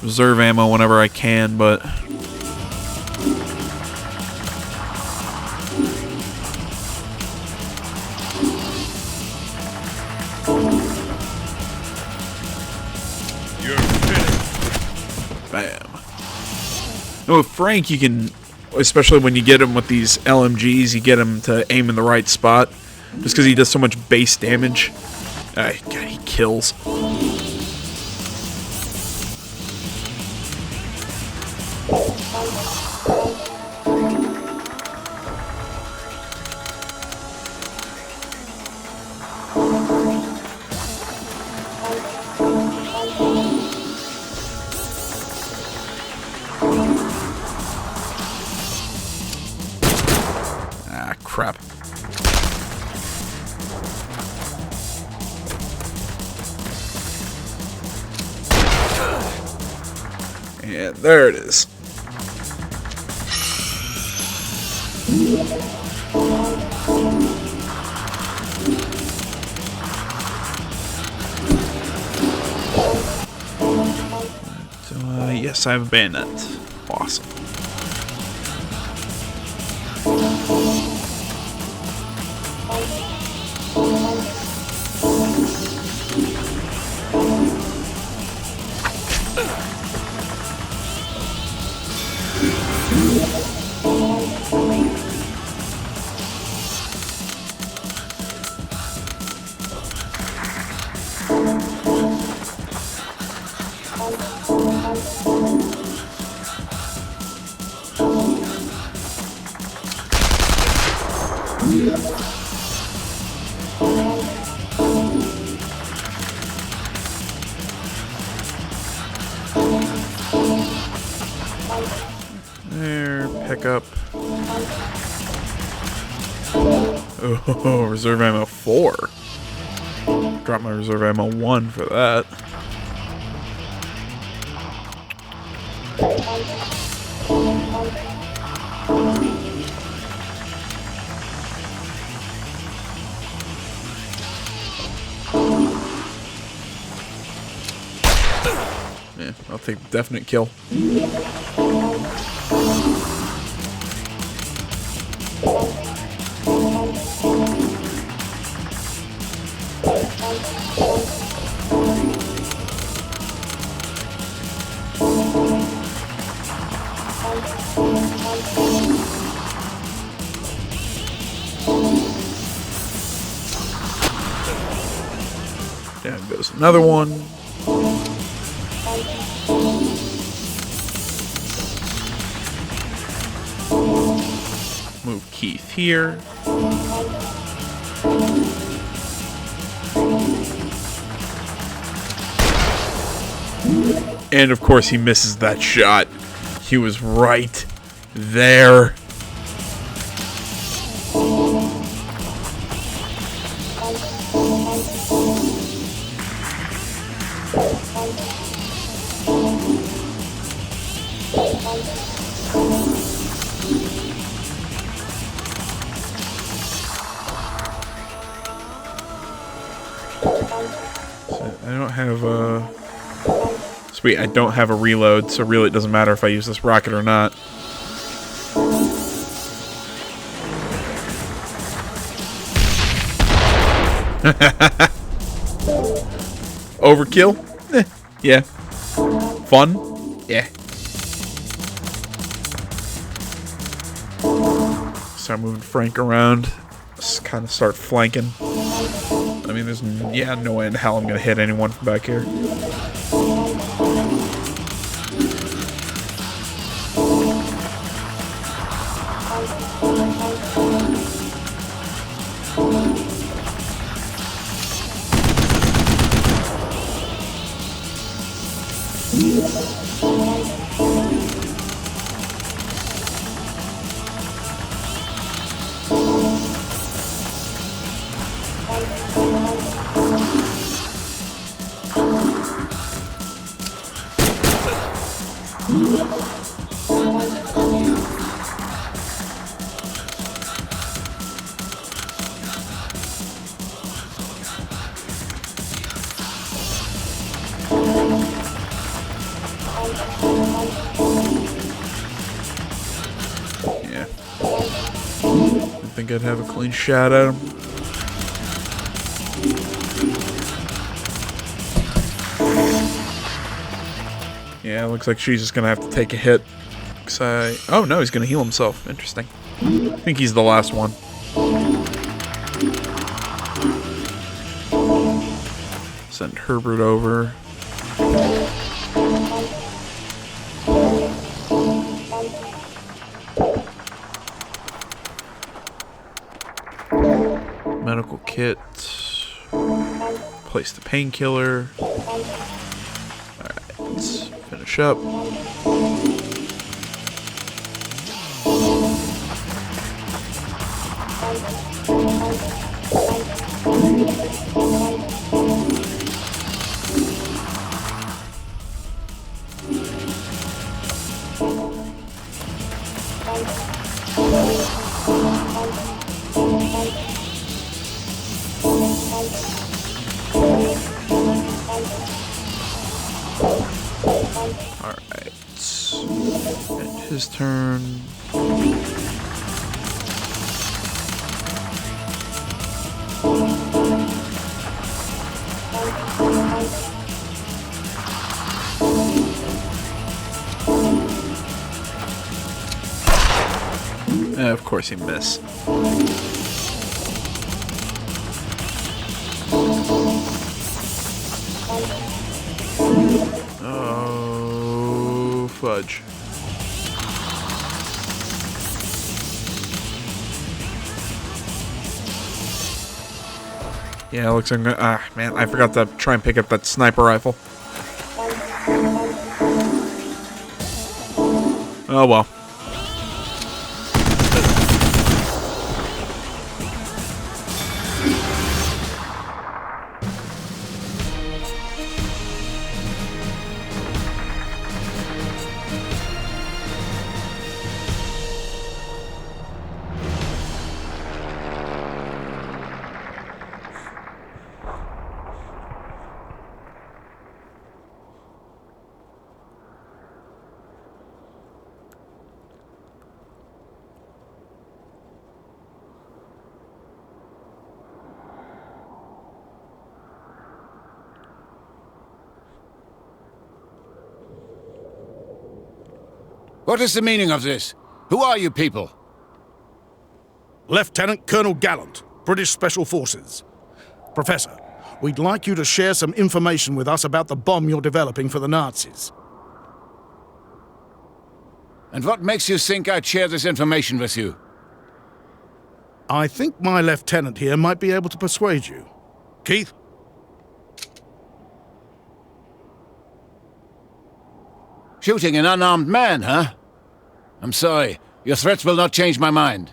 reserve ammo whenever I can, but. You're finished. Bam. No, with Frank, you can. Especially when you get him with these LMGs, you get him to aim in the right spot. Just because he does so much base damage. God, he kills. Crap. Yeah, there it is. Yes, I have a bayonet. Awesome. pick up. Oh, reserve ammo 4. Drop my reserve ammo 1 for that. Yeah, I'll take the definite kill. Down goes another one. Move Keith here. And of course he misses that shot. He was right there. I don't have a... Sweet, I don't have a reload, so really it doesn't matter if I use this rocket or not. Overkill? Yeah. Fun? Yeah. Start moving Frank around. Just kind of start flanking. I mean, there's no way in hell I'm gonna hit anyone from back here. Yeah. I think I'd have a clean shot at him. Yeah, looks like she's just gonna have to take a hit. Oh no, he's gonna heal himself. Interesting. I think he's the last one. Send Herbert over. Medical kit. Place the painkiller. Alright, let's finish up. Alright. And his turn. Of course he missed. Oh, fudge. Yeah, it looks like I'm gonna, man, I forgot to try and pick up that sniper rifle. Oh well. What is the meaning of this? Who are you people? Lieutenant Colonel Gallant, British Special Forces. Professor, we'd like you to share some information with us about the bomb you're developing for the Nazis. And what makes you think I'd share this information with you? I think my lieutenant here might be able to persuade you. Keith? Shooting an unarmed man, huh? I'm sorry. Your threats will not change my mind.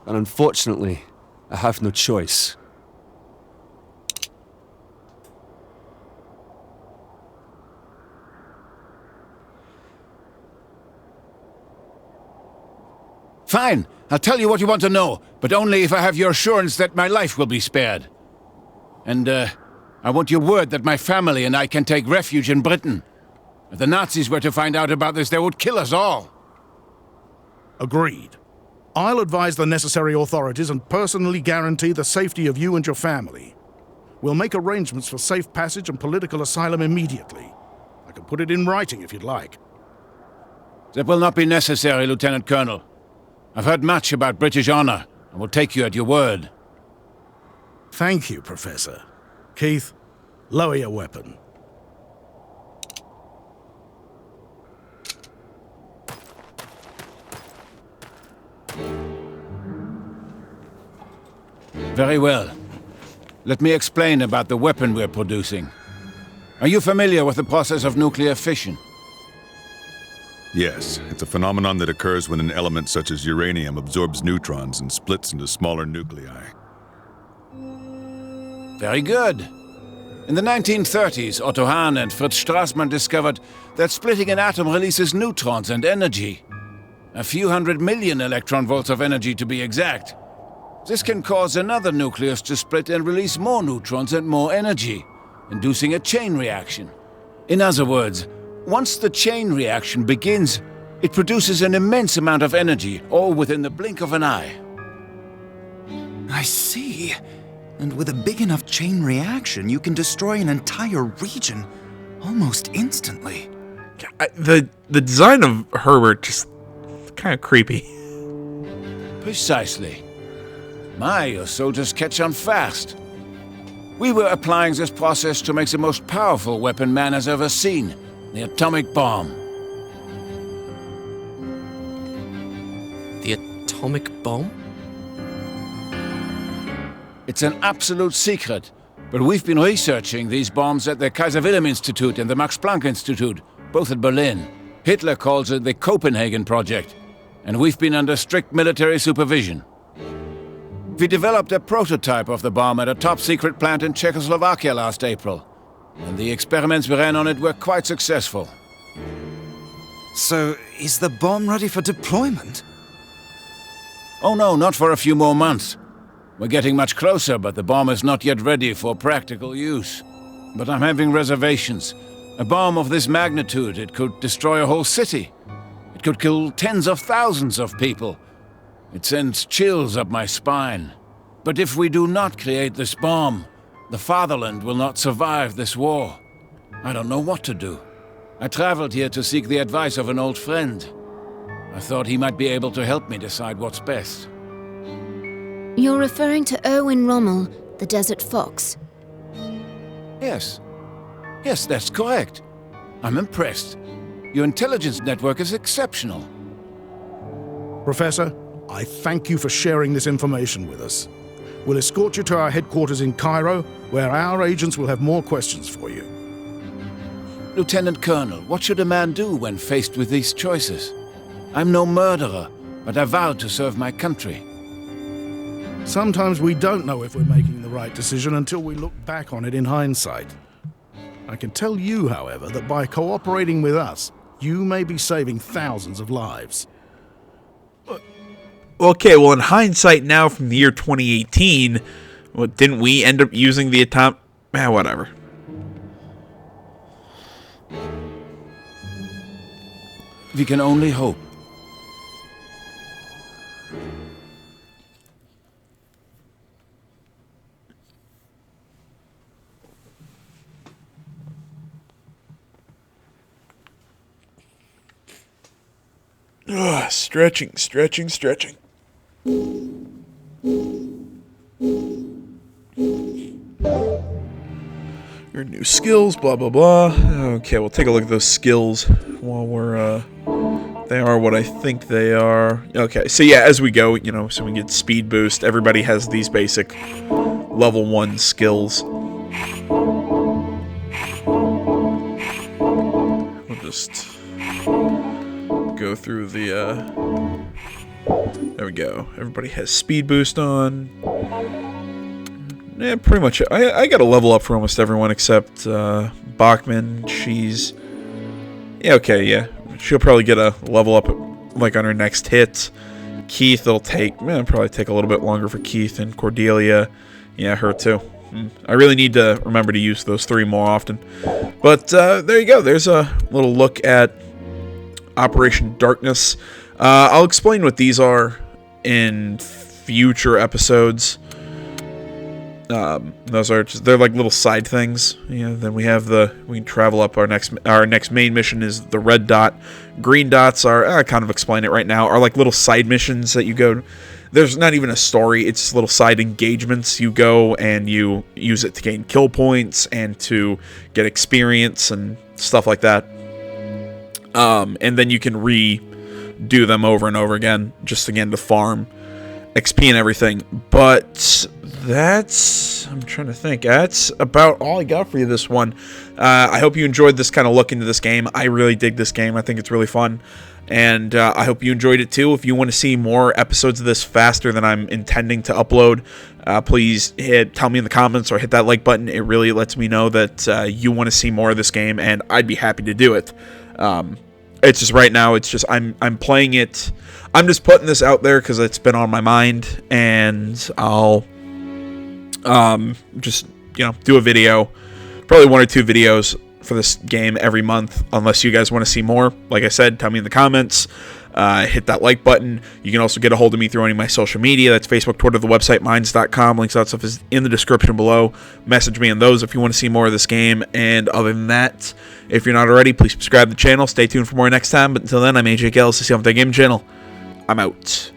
And unfortunately, I have no choice. Fine. I'll tell you what you want to know, but only if I have your assurance that my life will be spared. And, I want your word that my family and I can take refuge in Britain. If the Nazis were to find out about this, they would kill us all. Agreed. I'll advise the necessary authorities and personally guarantee the safety of you and your family. We'll make arrangements for safe passage and political asylum immediately. I can put it in writing if you'd like. That will not be necessary, Lieutenant Colonel. I've heard much about British honor, and will take you at your word. Thank you, Professor. Keith, lower your weapon. Very well. Let me explain about the weapon we're producing. Are you familiar with the process of nuclear fission? Yes, it's a phenomenon that occurs when an element such as uranium absorbs neutrons and splits into smaller nuclei. Very good. In the 1930s, Otto Hahn and Fritz Strassmann discovered that splitting an atom releases neutrons and energy. A few 100 million electron volts of energy to be exact. This can cause another nucleus to split and release more neutrons and more energy, inducing a chain reaction. In other words, once the chain reaction begins, it produces an immense amount of energy, all within the blink of an eye. I see. And with a big enough chain reaction, you can destroy an entire region almost instantly. The design of Herbert just kind of creepy. Precisely. My, your soldiers catch on fast. We were applying this process to make the most powerful weapon man has ever seen, the atomic bomb. The atomic bomb? It's an absolute secret, but we've been researching these bombs at the Kaiser Wilhelm Institute and the Max Planck Institute, both at Berlin. Hitler calls it the Copenhagen Project, and we've been under strict military supervision. We developed a prototype of the bomb at a top-secret plant in Czechoslovakia last April, and the experiments we ran on it were quite successful. So, is the bomb ready for deployment? Oh no, not for a few more months. We're getting much closer, but the bomb is not yet ready for practical use. But I'm having reservations. A bomb of this magnitude, it could destroy a whole city. It could kill tens of thousands of people. It sends chills up my spine. But if we do not create this bomb, the fatherland will not survive this war. I don't know what to do. I traveled here to seek the advice of an old friend. I thought he might be able to help me decide what's best. You're referring to Erwin Rommel, the Desert Fox. Yes. Yes, that's correct. I'm impressed. Your intelligence network is exceptional. Professor, I thank you for sharing this information with us. We'll escort you to our headquarters in Cairo, where our agents will have more questions for you. Lieutenant Colonel, what should a man do when faced with these choices? I'm no murderer, but I vowed to serve my country. Sometimes we don't know if we're making the right decision until we look back on it in hindsight. I can tell you, however, that by cooperating with us, you may be saving thousands of lives. Okay, well, in hindsight now from the year 2018, didn't we end up using the atomic... whatever. We can only hope. Stretching, stretching, stretching. Your new skills, blah, blah, blah. Okay, we'll take a look at those skills while we're, they are what I think they are. Okay, so yeah, as we go, you know, so we get speed boost. Everybody has these basic level 1 skills. We'll just go through the, there we go. Everybody has speed boost on. Yeah, pretty much. I got a level up for almost everyone except Bachman. She's... Yeah, okay, yeah. She'll probably get a level up like on her next hit. Keith, it'll probably take a little bit longer for Keith. And Cordelia, yeah, her too. I really need to remember to use those 3 more often. But there you go. There's a little look at Operation Darkness. I'll explain what these are in future episodes. Those are they're like little side things. Then we have we can travel up our next main mission is the red dot. Green dots are, I kind of explain it right now, are like little side missions that you go. There's not even a story. It's little side engagements. You go and you use it to gain kill points and to get experience and stuff like that. And then you can redo them over and over again, just again to farm XP and everything. But I'm trying to think. That's about all I got for you this one. I hope you enjoyed this kind of look into this game. I really dig this game. I think it's really fun. And I hope you enjoyed it too. If you want to see more episodes of this faster than I'm intending to upload, please tell me in the comments or hit that like button. It really lets me know that you want to see more of this game, and I'd be happy to do it. It's just right now, it's just I'm playing it. I'm just putting this out there because it's been on my mind, and I'll just do a video, probably 1 or 2 videos for this game every month, unless you guys want to see more. Like I said, tell me in the comments. Hit that like button. You can also get a hold of me through any of my social media. That's Facebook, Twitter, the website, minds.com. Links to that stuff is in the description below. Message me on those if you want to see more of this game. And other than that, if you're not already, please subscribe to the channel. Stay tuned for more next time. But until then, I'm AJ Gales, the Untitled Game channel. I'm out.